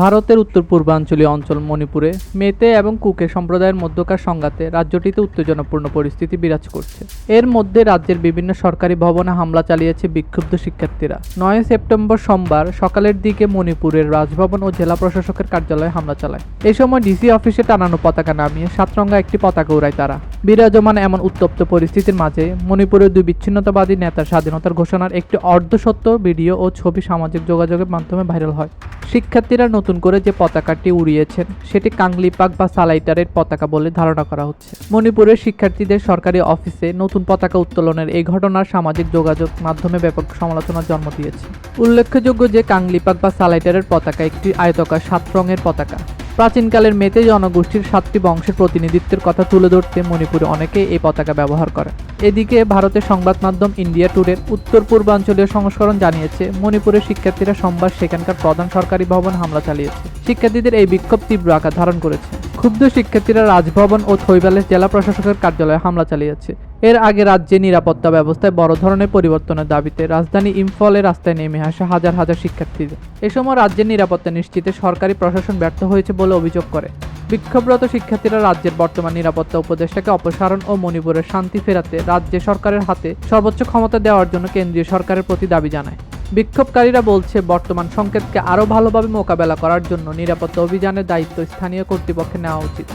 ভারতের উত্তর পূর্বাঞ্চলীয় অঞ্চল মণিপুরে মেতে এবং কুকে সম্প্রদায়ের মধ্যকার সংঘাতে রাজ্যটিতে উত্তেজনাপূর্ণ পরিস্থিতি বিরাজ করছে। এর মধ্যে রাজ্যের বিভিন্ন সরকারি ভবনে হামলা চালিয়েছে বিক্ষুব্ধ শিক্ষার্থীরা। 9 সেপ্টেম্বর সোমবার সকালের দিকে মণিপুরের রাজভবন ও জেলা প্রশাসকের কার্যালয়ে হামলা চালায়। এই সময় ডিসি অফিসে টানানো পতাকা নামিয়ে সাতরঙা একটি পতাকা উড়ায় তারা। বিরাজমান এমন উত্তপ্ত পরিস্থিতির মাঝে মণিপুরের দুই বিচ্ছিন্নতাবাদী নেতার স্বাধীনতার ঘোষণার একটি অর্ধসত্য ভিডিও ও ছবি সামাজিক যোগাযোগের মাধ্যমে ভাইরাল হয়। শিক্ষার্থীরা নতুন করে যে পতাকাটি উড়িয়েছেন সেটি কাংলিপাক বা সালাইটারের পতাকা বলে ধারণা করা হচ্ছে। মণিপুরের শিক্ষার্থীদের সরকারি অফিসে নতুন পতাকা উত্তোলনের এই ঘটনার সামাজিক যোগাযোগ মাধ্যমে ব্যাপক সমালোচনার জন্ম দিয়েছে। উল্লেখযোগ্য যে কাংলিপাক বা সালাইটারের পতাকা একটি আয়তাকার 7 রঙের পতাকা। প্রাচীনকালের মেতে জনগোষ্ঠীর 7টি বংশের প্রতিনিধিত্বের কথা তুলে ধরতে মণিপুরে অনেকেই এই পতাকা ব্যবহার করে। এদিকে ভারতের সংবাদ মাধ্যম ইন্ডিয়া টুডের উত্তর পূর্বাঞ্চলীয় সংস্করণ জানিয়েছে, মণিপুরের শিক্ষার্থীরা সোমবার সেখানকার প্রধান সরকারি ভবন হামলা চালিয়েছে। শিক্ষার্থীদের এই বিক্ষোভ তীব্র আকার ধারণ করেছে। ক্ষুব্ধ শিক্ষার্থীরা রাজভবন ও থৈবালের জেলা প্রশাসকের কার্যালয়ে হামলা চালিয়েছে। এর আগে রাজ্যে নিরাপত্তা ব্যবস্থায় বড় ধরনের পরিবর্তনের দাবিতে রাজধানী ইম্ফলে রাস্তায় নেমে আসে হাজার হাজার শিক্ষার্থীদের। এ সময় রাজ্যের নিরাপত্তা নিশ্চিতে সরকারি প্রশাসন ব্যর্থ হয়েছে বলে অভিযোগ করে। বিক্ষোভরত শিক্ষার্থীরা রাজ্যের বর্তমান নিরাপত্তা উপদেষ্টাকে অপসারণ ও মণিপুরের শান্তি ফেরাতে রাজ্য সরকারের হাতে সর্বোচ্চ ক্ষমতা দেওয়ার জন্য কেন্দ্রীয় সরকারের প্রতি দাবি জানায়। বিক্ষোভকারীরা বলছে, বর্তমান সংকেতকে আরও ভালোভাবে মোকাবেলা করার জন্য নিরাপত্তা অভিযানের দায়িত্ব স্থানীয় কর্তৃপক্ষের নেওয়া উচিত।